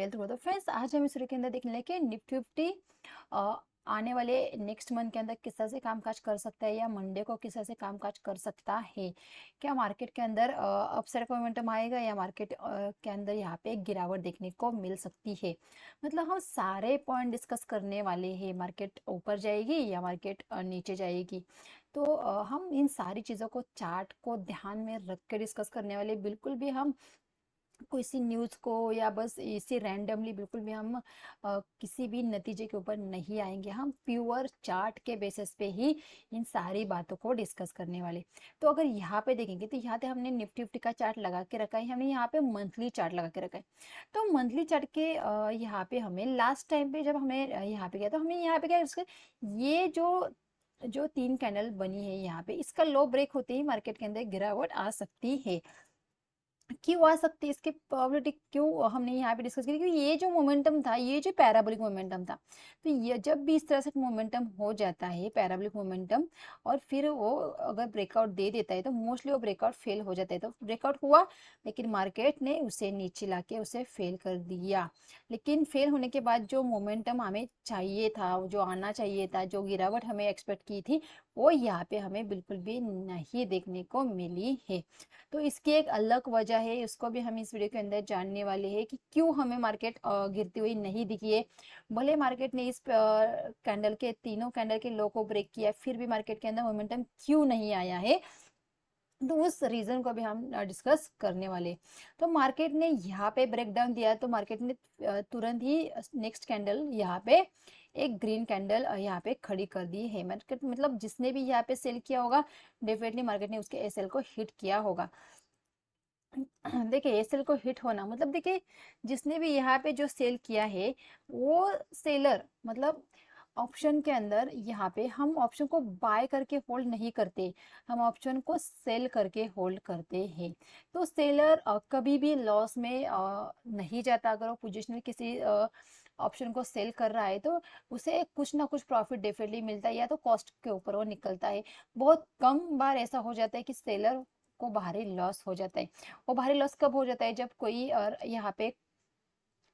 Wealth growth. तो friends आज हम इस वीडियो के अंदर देखने लगे कि निफ्टी 50 आने वाले नेक्स्ट मंथ के अंदर किस तरह से कामकाज कर सकता है या मंडे को किस तरह से कामकाज कर सकता है। क्या मार्केट के अंदर अपसाइड का मोमेंटम आएगा या मार्केट के अंदर यहाँ पे एक गिरावट देखने को मिल सकती है। मतलब हम सारे पॉइंट डिस्कस करने वाले हैं, मार्केट ऊपर जाएगी या मार्केट नीचे जाएगी। तो हम इन सारी चीज़ों को चार्ट को ध्यान में रख के डिस्कस करने वाले। बिल्कुल भी हम किसी न्यूज़ को या बस इसे रैंडमली बिल्कुल भी हम किसी भी नतीजे के ऊपर नहीं आएंगे। हम प्योर चार्ट के बेसिस पे ही इन सारी बातों को डिस्कस करने वाले। तो अगर यहाँ पे देखेंगे तो यहाँ पे हमने निफ्टी फिफ्टी का चार्ट लगा के रखा है, हमने यहाँ पे मंथली चार्ट लगा के रखा है। तो मंथली चार्ट के यहाँ पे हमें लास्ट टाइम पे जब हमें यहाँ पे गया तो हमें यहाँ पे क्या ये जो जो 3 कैंडल बनी है यहाँ पे, इसका लो ब्रेक होते ही मार्केट के अंदर गिरावट आ सकती है। क्यों आ सकती है, इसकी प्रोबेबिलिटी क्यों हमने यहाँ पे डिस्कस की, क्योंकि ये जो मोमेंटम था, ये जो पैराबोलिक मोमेंटम था, तो ये जब भी इस तरह से मोमेंटम हो जाता है पैराबोलिक मोमेंटम और फिर वो अगर ब्रेकआउट दे देता है तो मोस्टली वो ब्रेकआउट फेल हो जाता है। तो ब्रेकआउट हुआ लेकिन मार्केट ने उसे नीचे लाके उसे फेल कर दिया। लेकिन फेल होने के बाद जो मोमेंटम हमें चाहिए था, जो आना चाहिए था, जो गिरावट हमें एक्सपेक्ट की थी, वो यहाँ पे हमें बिल्कुल भी नहीं देखने को मिली है। तो इसकी एक अलग वजह है, उसको भी हम इस वीडियो के अंदर जानने वाले हैं कि क्यों हमें मार्केट गिरती हुई नहीं दिखी है। भले मार्केट ने इस कैंडल के तीनों कैंडल के लो को ब्रेक किया, फिर भी मार्केट के अंदर मोमेंटम क्यों नहीं आया है, तो उस रीजन को भी हम डिस्कस करने वाले। तो मार्केट ने यहाँ पे ब्रेक डाउन दिया तो मार्केट ने तुरंत ही नेक्स्ट कैंडल यहाँ पे एक ग्रीन कैंडल यहाँ पे खड़ी कर दी है। मार्केट मतलब जिसने भी यहाँ पे सेल किया होगा, डेफिनेटली मार्केट ने उसके एसएल को हिट किया होगा। देखिए एसएल को हिट होना मतलब, देखिए जिसने भी यहाँ पे जो सेल किया है वो सेलर, मतलब ऑप्शन के अंदर यहाँ पे हम ऑप्शन को बाय करके होल्ड नहीं करते, हम ऑप्शन को सेल करके होल्ड करते हैं। तो सेलर कभी भी लॉस में नहीं जाता। अगर वो पोजिशनल किसी ऑप्शन को सेल कर रहा है तो उसे कुछ ना कुछ प्रॉफिट डेफिनेटली मिलता है, या तो कॉस्ट के ऊपर वो निकलता है। बहुत कम बार ऐसा हो जाता है कि सेलर को भारी लॉस हो जाता है। वो भारी लॉस कब हो जाता है, जब कोई यहाँ पे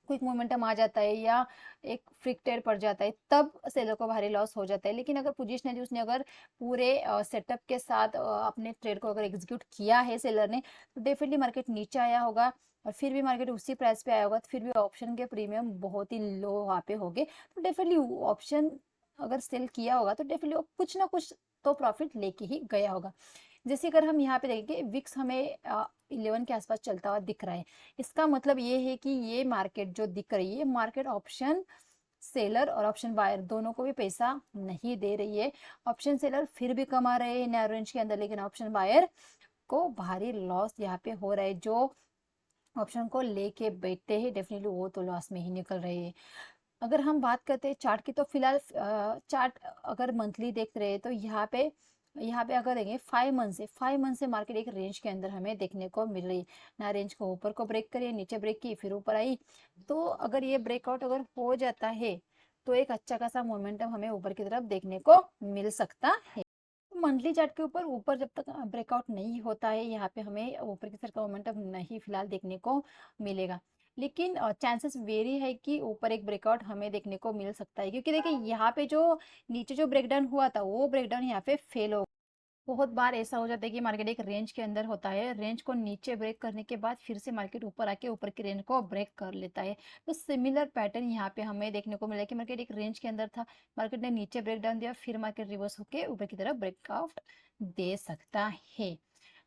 क्विक मोमेंटम आ जाता है या एक फ्रिक टेर पड़ जाता है, तब सेलर को भारी लॉस हो जाता है। लेकिन अगर पोजिशनली उसने अगर पूरे सेटअप के साथ अपने ट्रेड को अगर एग्जीक्यूट किया है सेलर ने, तो डेफिनेटली मार्केट नीचे आया होगा और फिर भी मार्केट उसी प्राइस पे आया होगा, तो फिर भी ऑप्शन के प्रीमियम बहुत ही लो वहाँ पे हो गए। तो डेफिनेटली ऑप्शन अगर सेल किया होगा तो डेफिनेटली वो कुछ ना कुछ तो प्रॉफिट लेके ही गया होगा। जैसे अगर हम यहाँ पे देखेंगे विक्स हमें 11 के आसपास चलता हुआ दिख रहा है, इसका मतलब ये है कि ये मार्केट जो दिख रही है, मार्केट ऑप्शन सेलर और ऑप्शन बायर दोनों को भी पैसा नहीं दे रही है। ऑप्शन सेलर फिर भी कमा रहे हैं नैरो रेंज के अंदर, लेकिन ऑप्शन बायर को भारी लॉस यहाँ पे हो रहा है। जो ऑप्शन को लेके बैठते हैं डेफिनेटली वो तो लॉस में ही निकल रहे हैं। अगर हम बात करते हैं चार्ट की, तो फिलहाल चार्ट अगर मंथली देख रहे हैं तो यहाँ पे अगर देखेंगे 5 मंथ से मार्केट एक रेंज के अंदर हमें देखने को मिल रही है ना। रेंज को ऊपर को ब्रेक करिए, नीचे ब्रेक की, फिर ऊपर आई। तो अगर ये ब्रेकआउट अगर हो जाता है तो एक अच्छा खासा मोमेंटम हमें ऊपर की तरफ देखने को मिल सकता है। मंथली चार्ट के ऊपर ऊपर जब तक ब्रेकआउट नहीं होता है, यहाँ पे हमें ऊपर की तरफ का मोमेंटम नहीं फिलहाल देखने को मिलेगा। लेकिन चांसेस वेरी है कि ऊपर एक ब्रेकआउट हमें देखने को मिल सकता है, क्योंकि देखिए यहाँ पे जो नीचे जो ब्रेकडाउन हुआ था वो ब्रेकडाउन यहाँ पे फेल हो। बहुत बार ऐसा हो जाता है कि मार्केट एक रेंज के अंदर होता है, रेंज को नीचे ब्रेक करने के बाद फिर से मार्केट ऊपर आके ऊपर की रेंज को ब्रेक कर लेता है। तो सिमिलर पैटर्न यहाँ पे हमें देखने को मिला कि मार्केट एक रेंज के अंदर था, मार्केट ने नीचे ब्रेक डाउन दिया, फिर मार्केट रिवर्स होके ऊपर की तरफ ब्रेकआउट दे सकता है।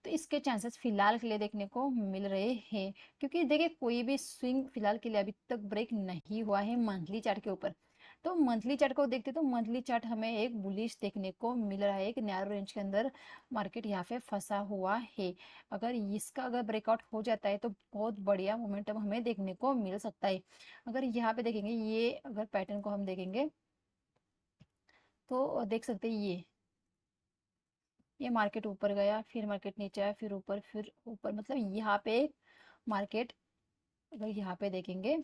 तो इसके चांसेस फिलहाल के लिए देखने को मिल रहे हैं, क्योंकि देखिए कोई भी स्विंग फिलहाल के लिए अभी तक ब्रेक नहीं हुआ है मंथली चार्ट के ऊपर। तो मंथली चार्ट को देखते तो मंथली चार्ट हमें एक बुलिश देखने को मिल रहा है, एक नैरो रेंज के अंदर मार्केट यहाँ पे फंसा हुआ है। अगर इसका अगर ब्रेकआउट हो जाता है तो बहुत बढ़िया मोमेंटम हमें देखने को मिल सकता है। अगर यहाँ पे देखेंगे, ये अगर पैटर्न को हम देखेंगे तो देख सकते हैं ये मार्केट ऊपर गया, फिर मार्केट नीचे आया, फिर ऊपर, फिर ऊपर, मतलब यहाँ पे मार्केट अगर यहाँ पे देखेंगे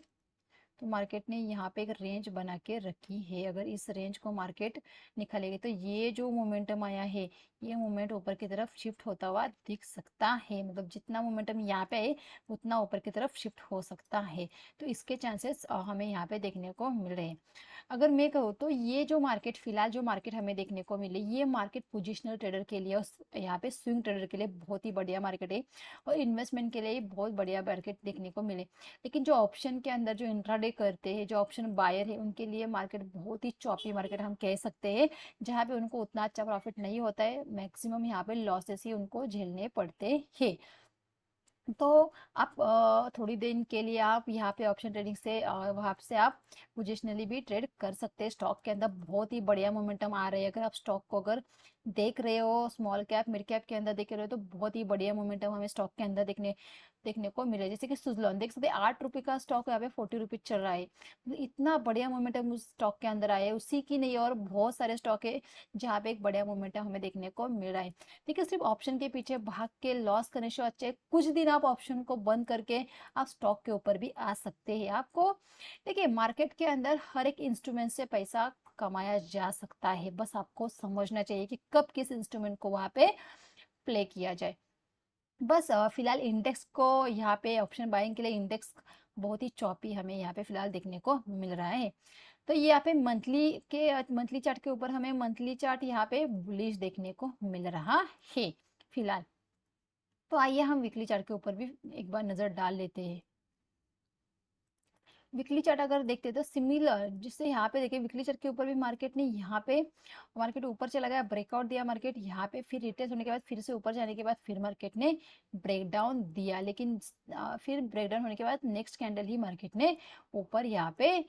तो मार्केट ने यहाँ पे एक रेंज बना के रखी है। अगर इस रेंज को मार्केट निकालेगी तो ये जो मोमेंटम आया है, ये मोमेंट ऊपर की तरफ शिफ्ट होता हुआ दिख सकता है। मतलब जितना मोमेंटम यहाँ पे है उतना ऊपर की तरफ शिफ्ट हो सकता है। तो इसके चांसेस हमें यहाँ पे देखने को मिल रहे हैं। अगर मैं कहूँ तो ये जो मार्केट, फिलहाल जो मार्केट हमें देखने को मिले, ये मार्केट पोजिशनल ट्रेडर के लिए और यहाँ पे स्विंग ट्रेडर के लिए बहुत ही बढ़िया मार्केट है, और इन्वेस्टमेंट के लिए बहुत बढ़िया मार्केट देखने को मिले। लेकिन जो ऑप्शन के अंदर जो इंट्राडे करते हैं, जो ऑप्शन बायर है, उनके लिए मार्केट बहुत ही चॉपी मार्केट हम कह सकते हैं, जहाँ पे उनको उतना अच्छा प्रॉफिट नहीं होता है। मैक्सिमम यहाँ पे लॉसेस ही उनको झेलने पड़ते हैं। तो आप थोड़ी दिन के लिए आप यहाँ पे ऑप्शन ट्रेडिंग से वहाँ से आप पोजिशनली भी ट्रेड कर सकते हैं। स्टॉक के अंदर बहुत ही बढ़िया मोमेंटम आ रहे हैं। अगर आप स्टॉक को अगर देख रहे हो, स्मॉल कैप मिड कैप के अंदर देख रहे हो, तो बहुत ही बढ़िया मोमेंटम हमें स्टॉक के अंदर देखने देखने को मिले। जैसे कि सुजलॉन देख सकते हैं, 8 रुपये का स्टॉक यहाँ पे 40 रुपीज चल रहा है। मतलब इतना बढ़िया मोमेंटम उस स्टॉक के अंदर आया है। उसी की नहीं और बहुत सारे स्टॉक है जहाँ पे एक बढ़िया मोमेंटम हमें देखने को मिल रहा है। देखिए, सिर्फ ऑप्शन के पीछे भाग के लॉस करने से अच्छा है कुछ दिन आप ऑप्शन को बंद करके आप स्टॉक के ऊपर भी आ सकते हैं। आपको देखिए, मार्केट के अंदर हर एक इंस्ट्रूमेंट से पैसा कमाया जा सकता है। बस आपको समझना चाहिए कि कब किस इंस्ट्रूमेंट को वहां पे प्ले किया जाए। बस फिलहाल इंडेक्स को यहाँ पे ऑप्शन बाइंग के लिए इंडेक्स बहुत ही चॉपी हमें यहाँ पे फिलहाल देखने को मिल रहा है। तो ये यहाँ पे मंथली चार्ट के ऊपर हमें मंथली चार्ट यहाँ पे बुलिश देखने को मिल रहा है फिलहाल। तो आइए हम वीकली चार्ट के ऊपर भी एक बार नजर डाल लेते हैं। वीकली चार्ट अगर देखते हैं तो सिमिलर, जिससे यहाँ पे देखिए वीकली चार्ट के ऊपर भी मार्केट ने यहाँ पे मार्केट ऊपर चला गया, ब्रेकआउट दिया मार्केट यहाँ पे, फिर रिटेस्ट होने के बाद फिर से ऊपर जाने के बाद फिर मार्केट ने ब्रेकडाउन दिया। लेकिन फिर ब्रेकडाउन होने के बाद नेक्स्ट कैंडल ही मार्केट ने ऊपर यहाँ पे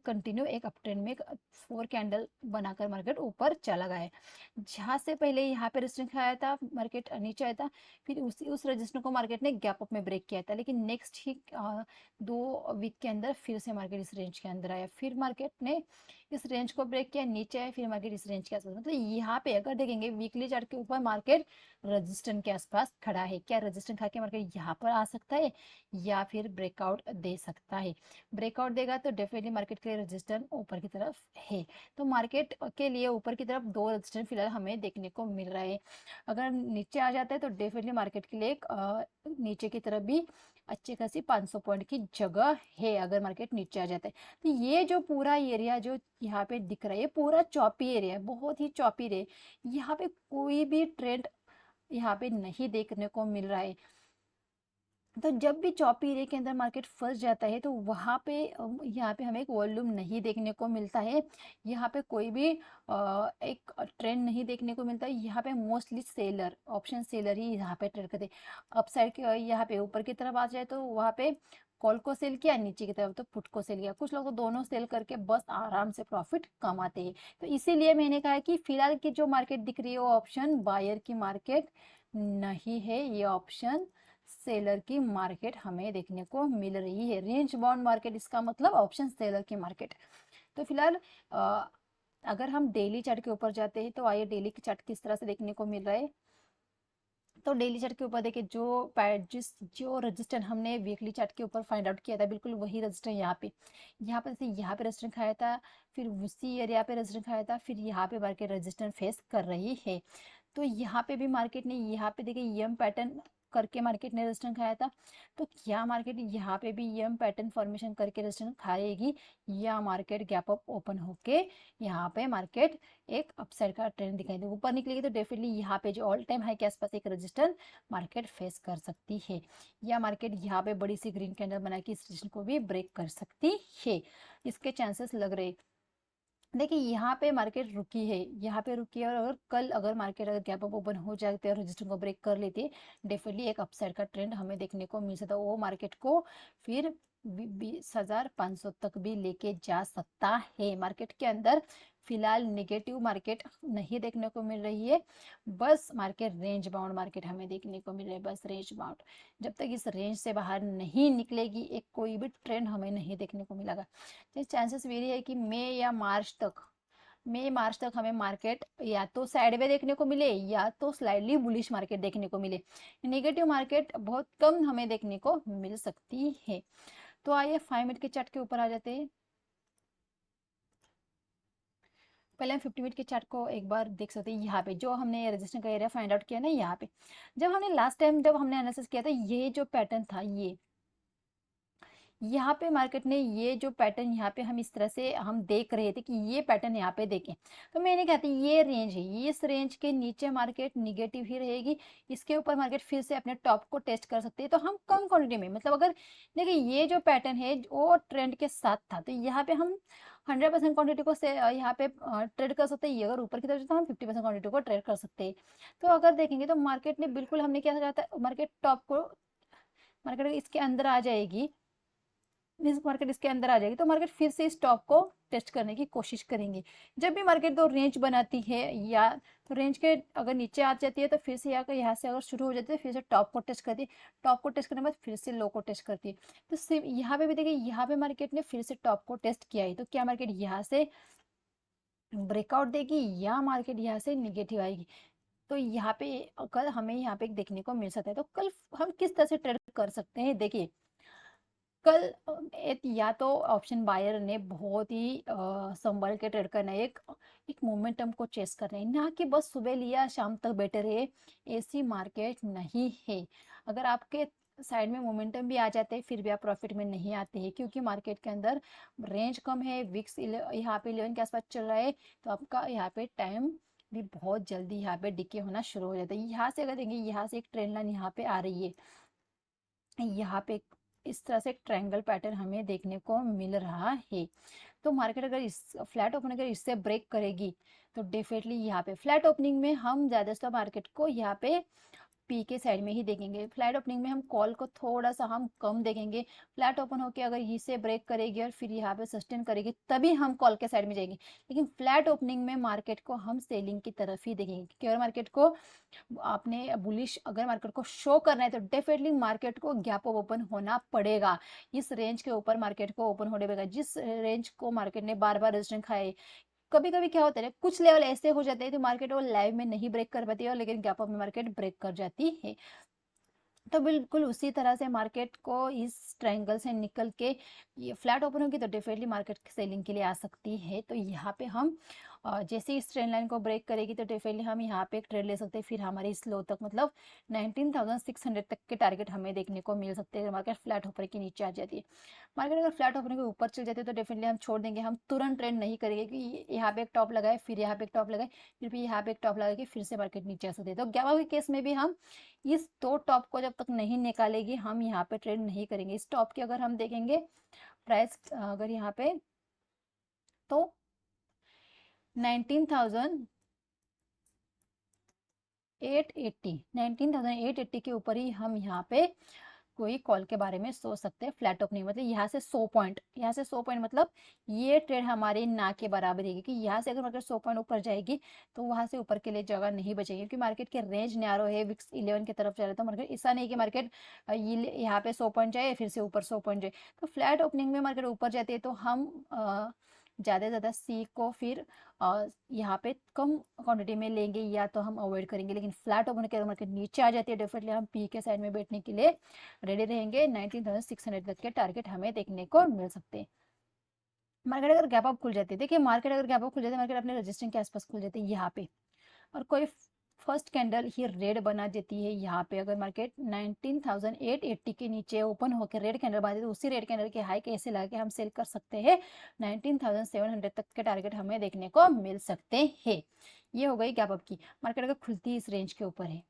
कंटिन्यू एक अप ट्रेंड में 4 कैंडल बनाकर मार्केट ऊपर चला गया है। जहां से पहले यहाँ पे रेजिस्टेंस खाया था, मार्केट नीचे आया था, फिर उस रेजिस्टेंस को मार्केट ने गैप अप में ब्रेक किया था। लेकिन नेक्स्ट ही 2 वीक के अंदर फिर से मार्केट इस रेंज के अंदर आया, फिर मार्केट ने इस रेंज को ब्रेक किया, नीचे आया, फिर मार्केट इस रेंज के आसपास। मतलब यहाँ पे अगर देखेंगे वीकली चार्ट के ऊपर मार्केट रेजिस्टेंस के आसपास खड़ा है। क्या रेजिस्टेंस खा के मार्केट यहाँ पर आ सकता है या फिर ब्रेकआउट दे सकता है? ब्रेकआउट देगा तो डेफिनेटली मार्केट के लिए रेजिस्टेंस ऊपर की तरफ है। तो मार्केट के लिए ऊपर की तरफ 2 रेजिस्टेंस फिलहाल हमें देखने को मिल रहा है। अगर नीचे आ जाता है तो डेफिनेटली मार्केट के लिए एक नीचे की तरफ भी अच्छी खासी 500 पॉइंट की जगह है अगर मार्केट नीचे आ जाता है। तो ये जो पूरा एरिया जो यहाँ पे दिख रहा है, ये पूरा चॉपी एरिया है, बहुत ही चॉपी रे। यहाँ पे कोई भी ट्रेंड यहाँ पे नहीं देखने को मिल रहा है। तो जब भी चौपी एरिया के अंदर मार्केट फंस जाता है तो वहाँ पे यहाँ पे हमें एक वॉल्यूम नहीं देखने को मिलता है। यहाँ पे कोई भी एक ट्रेंड नहीं देखने को मिलता है। यहाँ पे मोस्टली सेलर, ऑप्शन सेलर ही यहाँ पे ट्रेड करते हैं। अपसाइड के यहाँ पे ऊपर की तरफ आ जाए तो वहाँ पे कॉल को सेल किया, नीचे की तरफ तो पुट को सेल किया। कुछ लोग तो दोनों सेल करके बस आराम से प्रॉफिट कमाते हैं। तो इसीलिए मैंने कहा कि फिलहाल की जो मार्केट दिख रही है वो ऑप्शन बायर की मार्केट नहीं है, ये ऑप्शन सेलर की मार्केट हमें देखने को मिल रही है। रेंज बाउंड मार्केट, इसका मतलब ऑप्शन सेलर की मार्केट। तो फिलहाल अगर हम डेली चार्ट के ऊपर जाते हैं तो आइए डेली चार्ट किस तरह से देखने को मिल रहा है। तो डेली चार्ट के ऊपर देखिए जो रजिस्टर हमने वीकली चार्ट के ऊपर फाइंड आउट किया था, बिल्कुल वही रजिस्टर यहाँ पे जैसे यहाँ पे रजिस्टर खाया था, फिर उसी एरिया पे रजिस्टर खाया था, फिर यहाँ पे मार्केट रजिस्टर फेस कर रही है। तो यहाँ पे भी मार्केट ने यहाँ पे देखिए यम पैटर्न करके मार्केट ने रेजिस्टेंस खाया था। तो क्या मार्केट यहाँ पे भी यम पैटर्न फॉर्मेशन करके रेजिस्टेंस खाएगी या मार्केट गैप अप ओपन होके यहाँ पे मार्केट एक अपसाइड का ट्रेंड दिखाई दे ऊपर निकलेगी तो डेफिनेटली यहाँ पे जो ऑल टाइम हाई के आसपास एक रेजिस्टेंस मार्केट फेस कर सकती है, या मार्केट यहाँ पे बड़ी सी ग्रीन कैंडल बना के इस रेजिस्टेंस को भी ब्रेक कर सकती है। इसके चांसेस लग रहे। देखिए यहाँ पे मार्केट रुकी है, यहाँ पे रुकी है, और अगर कल अगर मार्केट अगर गैप अप ओपन हो जाते और रजिस्टर को ब्रेक कर लेती, डेफिनेटली एक अपसाइड का ट्रेंड हमें देखने को मिल सकता है। वो मार्केट को फिर 20,500 तक भी लेके जा सकता है। मार्केट के अंदर फिलहाल नेगेटिव मार्केट नहीं देखने को मिल रही है, बस मार्केट रेंज बाउंड मार्केट हमें देखने को मिल रहा है, बस रेंज बाउंड। जब तक इस रेंज से बाहर नहीं निकलेगी एक कोई भी ट्रेंड हमें नहीं देखने को मिलेगा। तो चांसेस वेरी है कि मई मार्च तक हमें मार्केट या तो साइडवे देखने को मिले या तो स्लाइडली बुलिश मार्केट देखने को मिले। नेगेटिव मार्केट बहुत कम हमें देखने को मिल सकती है। तो आइए 5 मिनट के चार्ट के ऊपर आ जाते हैं। पहले हम 50 मिनट के चार्ट को एक बार देख सकते हैं। यहाँ पे जो हमने रेजिस्टेंस का एरिया फाइंड आउट किया ना, यहाँ पे जब हमने लास्ट टाइम जब हमने एनालिसिस किया था, ये जो पैटर्न था, ये यहाँ पे मार्केट ने ये जो पैटर्न यहाँ पे हम इस तरह से हम देख रहे थे कि ये पैटर्न यहाँ पे देखें, तो मैंने कहती ये रेंज है, इस रेंज के नीचे मार्केट निगेटिव ही रहेगी, इसके ऊपर मार्केट फिर से अपने टॉप को टेस्ट कर सकती है। तो हम कम क्वांटिटी में, मतलब अगर देखिए ये जो पैटर्न है वो ट्रेंड के साथ था, तो यहाँ पे हम 100% क्वांटिटी को से यहाँ पे ट्रेड कर सकते हैं। ये अगर ऊपर की तरफ तो हम 50% क्वांटिटी को ट्रेड कर सकते हैं। तो अगर देखेंगे तो मार्केट ने बिल्कुल, हमने क्या चाहता है, मार्केट टॉप को, मार्केट इसके अंदर आ जाएगी, मार्केट इसके अंदर आ जाएगी तो मार्केट फिर से इस टॉप को टेस्ट करने की कोशिश करेंगे। जब भी मार्केट दो रेंज बनाती है, या तो रेंज के अगर नीचे आ जाती है तो फिर से यहाँ से अगर शुरू हो जाती है, फिर से टॉप को टेस्ट करती है, टॉप को टेस्ट करने के बाद फिर से लो को टेस्ट करती है। तो सेम यहाँ पे भी देखिए, यहाँ पे मार्केट ने फिर से टॉप को टेस्ट किया है, तो क्या मार्केट यहाँ से ब्रेकआउट देगी या मार्केट यहाँ से निगेटिव आएगी? तो यहाँ पे कल हमें यहाँ पे देखने को मिल सकता है। तो कल हम किस तरह से ट्रेड कर सकते हैं, देखिए कल या तो ऑप्शन बायर ने बहुत ही संभल के ट्रेड करना है, एक मोमेंटम को चेस करना है, ना कि बस सुबह लिया शाम तक बैठे रहे। ऐसी मार्केट नहीं है। अगर आपके साइड में मोमेंटम भी आ जाते हैं फिर भी आप प्रॉफिट में नहीं आते हैं, क्योंकि मार्केट के अंदर रेंज कम है, विक्स यहाँ पे 11 के आसपास चल रहा है, तो आपका यहाँ पे टाइम भी बहुत जल्दी यहाँ पे डिके होना शुरू हो जाता है। यहाँ से अगर देखेंगे, यहाँ से एक ट्रेंड लाइन यहाँ पे आ रही है, यहाँ पे इस तरह से एक ट्रायंगल पैटर्न हमें देखने को मिल रहा है। तो मार्केट अगर इस फ्लैट ओपन अगर इससे ब्रेक करेगी तो डेफिनेटली यहाँ पे फ्लैट ओपनिंग में हम ज़्यादातर मार्केट को यहाँ पे पी के साइड में ही देखेंगे। फ्लैट ओपनिंग में हम कॉल को थोड़ा सा हम कम देखेंगे। फ्लैट ओपन होके अगर इसे ब्रेक करेगी और फिर यहाँ पे सस्टेन करेगी तभी हम कॉल के साइड में जाएंगे, लेकिन फ्लैट ओपनिंग में मार्केट को हम सेलिंग की तरफ ही देखेंगे, क्योंकि अगर मार्केट को आपने बुलिश अगर मार्केट को शो करना है तो डेफिनेटली मार्केट को गैप अप ओपन होना पड़ेगा। इस रेंज के ऊपर मार्केट को ओपन होने पड़ेगा, जिस रेंज को मार्केट ने बार बार रेजिस्टेंस खाए। कभी कभी क्या होता है, कुछ लेवल ऐसे हो जाते हैं तो मार्केट वो लाइव में नहीं ब्रेक कर पाती है, लेकिन गैप अप में मार्केट ब्रेक कर जाती है। तो बिल्कुल उसी तरह से मार्केट को इस ट्रायंगल से निकल के ये फ्लैट ओपन होगी तो डेफिनेटली मार्केट सेलिंग के लिए आ सकती है। तो यहाँ पे हम जैसे इस ट्रेंड लाइन को ब्रेक करेगी तो डेफिनेटली हम यहाँ पे एक ट्रेड ले सकते हैं, फिर हमारे इस लो तक, मतलब 19,600 तक के टारगेट हमें देखने को मिल सकते हैं। मार्केट फ्लैट होकर के नीचे आ जाती है, मार्केट अगर फ्लैट होकर के ऊपर चल जाती है तो डेफिनेटली हम छोड़ देंगे, हम तुरंत ट्रेंड नहीं करेंगे कि यहाँ पे एक टॉप लगाए, फिर यहाँ पे एक टॉप लगाए, फिर भी यहाँ पे एक टॉप लगा के फिर से मार्केट नीचे आ सकते हैं। तो गैप के केस में भी हम इस दो टॉप को जब तक नहीं निकालेगी हम यहाँ पे ट्रेड नहीं करेंगे। इस टॉप की अगर हम देखेंगे प्राइस अगर यहाँ पे, तो 19,880 के ऊपर ही हम यहाँ पे कोई कॉल के बारे में सोच सकते हैं। फ्लैट ओपनिंग मतलब यहाँ से 100 पॉइंट, यहाँ से 100 पॉइंट मतलब ये ट्रेड हमारे ना के बराबर है, कि यहाँ से अगर मार्केट 100 पॉइंट ऊपर जाएगी तो वहां से ऊपर के लिए जगह नहीं बचेगी, क्योंकि मार्केट के रेंज नैरो है, विक्स 11 की तरफ जा रहा है। तो मार्केट ऐसा नहीं कि मार्केट यहाँ पे 100 पॉइंट जाए फिर से ऊपर 100 पॉइंट जाए। तो फ्लैट ओपनिंग में मार्केट ऊपर जाती है तो हम ज़्यादा से ज़्यादा सी को फिर यहाँ पे कम क्वांटिटी में लेंगे या तो हम अवॉइड करेंगे, लेकिन फ्लैट ओपन के मार्केट नीचे आ जाती है डेफिनेटली हम पी के साइड में बैठने के लिए रेडी रहेंगे। 19,600 तक के टारगेट हमें देखने को मिल सकते हैं। मार्केट अगर गैप अप खुल जाती है, देखिए मार्केट अगर गैप अप खुल जाती है, मार्केट अपने रजिस्ट्रेशन के आसपास खुल जाती है यहाँ पे, और कोई फर्स्ट कैंडल ही रेड बना देती है यहाँ पे, अगर मार्केट 19,880 के नीचे ओपन होकर रेड कैंडल बना देती है तो उसी रेड कैंडल के हाई कैसे लगा के हम सेल कर सकते हैं। 19,700 तक के टारगेट हमें देखने को मिल सकते हैं। ये हो गई गैप अप की। मार्केट अगर खुलती इस रेंज के ऊपर है,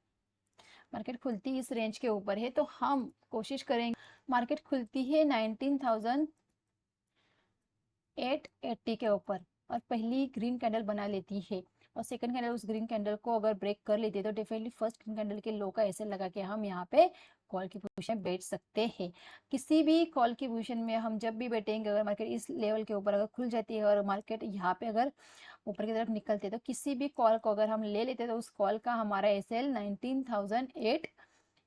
मार्केट खुलती इस रेंज के ऊपर है तो हम कोशिश करेंगे, मार्केट खुलती है 19,880 के ऊपर और पहली ग्रीन कैंडल बना लेती है और सेकंड कैंडल उस ग्रीन कैंडल को अगर ब्रेक कर लेती है तो डेफिनेटली फर्स्ट ग्रीन कैंडल के लो का ऐसे लगा के हम यहाँ पे कॉल की पोजीशन बैठ सकते हैं। किसी भी कॉल की पोजीशन में हम जब भी बैठेंगे, अगर मार्केट इस लेवल के ऊपर अगर खुल जाती है और मार्केट यहाँ पे अगर ऊपर की तरफ निकलते हैं तो किसी भी कॉल को अगर हम ले लेते हैं तो उस कॉल का हमारा एसएल 19,860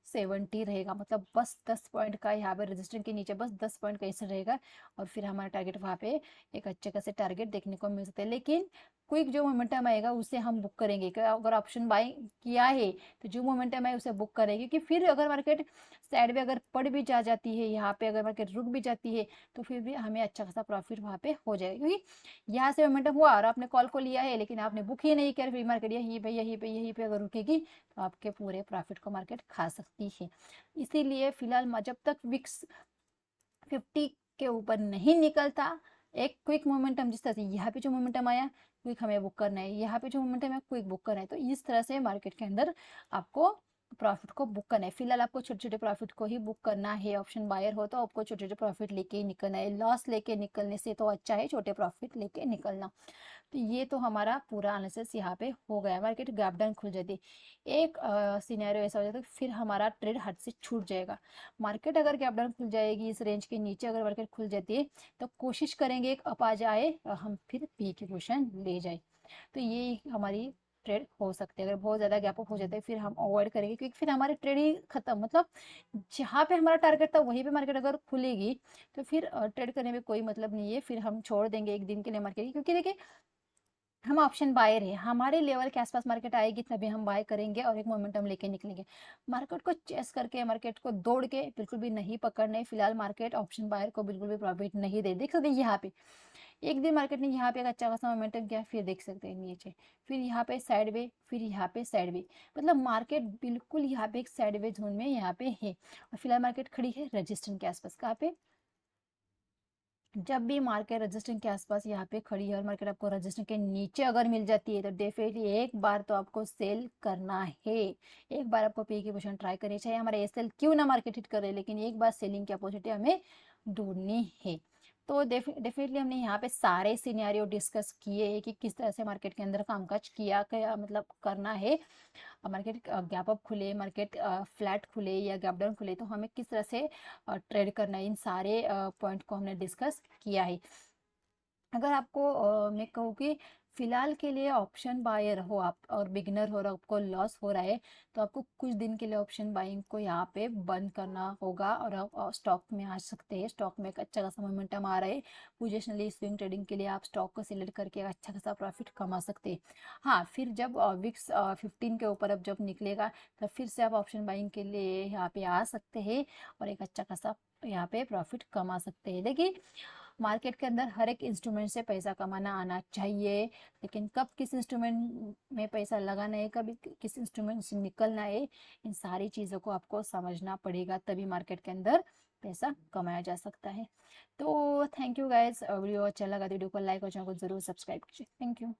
70 रहेगा, मतलब बस 10 पॉइंट का यहाँ पे रजिस्टेंस के नीचे बस 10 पॉइंट का ऐसे रहेगा, और फिर हमारा टारगेट वहाँ पे एक अच्छे खासे टारगेट देखने को मिल सकता है। लेकिन क्विक जो मोमेंटम आएगा उसे हम बुक करेंगे, अगर ऑप्शन बाय किया है तो जो मोमेंटम है उसे बुक करेंगे, क्योंकि फिर अगर मार्केट साइड में अगर पड़ भी जाती है, यहाँ पे अगर मार्केट रुक भी जाती है, तो फिर भी हमें अच्छा खासा प्रॉफिट वहाँ पे हो जाएगा, क्योंकि यहाँ से मोमेंटम हुआ और आपने कॉल को लिया है लेकिन आपने बुक ही नहीं किया, फिर मार्केट यहीं पे अगर रुकेगी तो आपके पूरे प्रॉफिट को मार्केट खा सकती है। इसीलिए फिलहाल जब तक विक्स 50 के ऊपर नहीं निकलता, एक क्विक मोमेंटम, जिस तरह से यहाँ पे जो मोमेंटम आया क्विक हमें बुक करना है, यहाँ पे जो मोमेंटम है क्विक बुक करना है, तो इस तरह से मार्केट के अंदर आपको प्रॉफिट को बुक करना है। फिलहाल आपको छोटे छोटे प्रॉफिट को ही बुक करना है, ऑप्शन बायर हो तो आपको छोटे छोटे प्रॉफिट लेके ही निकलना है, लॉस लेके निकलने से तो अच्छा है छोटे प्रॉफिट लेके निकलना। तो ये तो हमारा पूरा एनालिसिस यहाँ पे हो गया। मार्केट गैप डाउन खुल जाती है, एक सिनेरियो ऐसा हो जाता है फिर हमारा ट्रेड हाथ से छूट जाएगा। मार्केट अगर गैप डाउन खुल जाएगी, इस रेंज के नीचे अगर मार्केट खुल जाती है तो कोशिश करेंगे एक अप आ जाए और हम फिर पी की पोजीशन ले जाए, तो ये हमारी ट्रेड हो सकती है। अगर बहुत ज़्यादा गैप अप हो जाता है फिर हम अवॉइड करेंगे, क्योंकि फिर हमारी ट्रेड ही खत्म, मतलब जहाँ पे हमारा टारगेट था वहीं पे मार्केट अगर खुलेगी तो फिर ट्रेड करने में कोई मतलब नहीं है, फिर हम छोड़ देंगे एक दिन के लिए मार्केट, क्योंकि देखिए हम ऑप्शन बायर है, हमारे लेवल के आसपास मार्केट आएगी तभी हम बाय करेंगे और एक मोमेंटम लेके निकलेंगे। मार्केट को चेस करके, मार्केट को दौड़ के बिल्कुल भी नहीं पकड़ने। फिलहाल मार्केट ऑप्शन बायर को बिल्कुल भी प्रॉफिट नहीं दे, देख सकते हैं यहाँ पे एक दिन मार्केट ने यहाँ पे एक अच्छा खासा मोमेंटम किया, फिर देख सकते हैं नीचे, फिर यहाँ पे साइड वे, फिर यहाँ पे साइड वे, मतलब मार्केट बिल्कुल यहाँ पे एक साइड वे जोन में यहाँ पे है। और फिलहाल मार्केट खड़ी है रजिस्टेंस के आसपास, कहाँ पे, जब भी मार्केट रजिस्टेंस के आसपास यहाँ पे खड़ी है और मार्केट आपको रजिस्टेंस के नीचे अगर मिल जाती है तो डेफिनेटली एक बार तो आपको सेल करना है, एक बार आपको पी की पोजीशन ट्राई करनी चाहिए। हमारे एसएल क्यों ना मार्केट हिट करे, लेकिन एक बार सेलिंग की अपॉर्चुनिटी हमें ढूंढनी है। तो डेफिनेटली हमने यहाँ पे सारे सिनेरियो डिस्कस किए हैं कि किस तरह से मार्केट के अंदर कामकाज किया क्या मतलब करना है। मार्केट गैप अप खुले, मार्केट फ्लैट खुले या गैप डाउन खुले, तो हमें किस तरह से ट्रेड करना है, इन सारे पॉइंट को हमने डिस्कस किया है। अगर आपको मैं कहूँ कि फिलहाल के लिए ऑप्शन बायर हो आप और बिगिनर हो और आपको लॉस हो रहा है, तो आपको कुछ दिन के लिए ऑप्शन बाइंग को यहाँ पे बंद करना होगा और आप स्टॉक में आ सकते हैं। स्टॉक में एक अच्छा खासा मोमेंटम आ रहा है, पोजिशनली स्विंग ट्रेडिंग के लिए आप स्टॉक को सिलेक्ट करके अच्छा खासा प्रॉफिट कमा सकते हैं। हाँ, फिर जब विक्स 15 के ऊपर अब जब निकलेगा तब फिर से आप ऑप्शन बाइंग के लिए यहाँ पे आ सकते हैं और एक अच्छा खासा यहाँ पे प्रॉफिट कमा सकते हैं। लेकिन मार्केट के अंदर हर एक इंस्ट्रूमेंट से पैसा कमाना आना चाहिए, लेकिन कब किस इंस्ट्रूमेंट में पैसा लगाना है, कब किस इंस्ट्रूमेंट से निकलना है, इन सारी चीज़ों को आपको समझना पड़ेगा, तभी मार्केट के अंदर पैसा कमाया जा सकता है। तो थैंक यू गाइज, वीडियो अच्छा लगा तो वीडियो को लाइक और चैनल को जरूर सब्सक्राइब कीजिए। Thank you.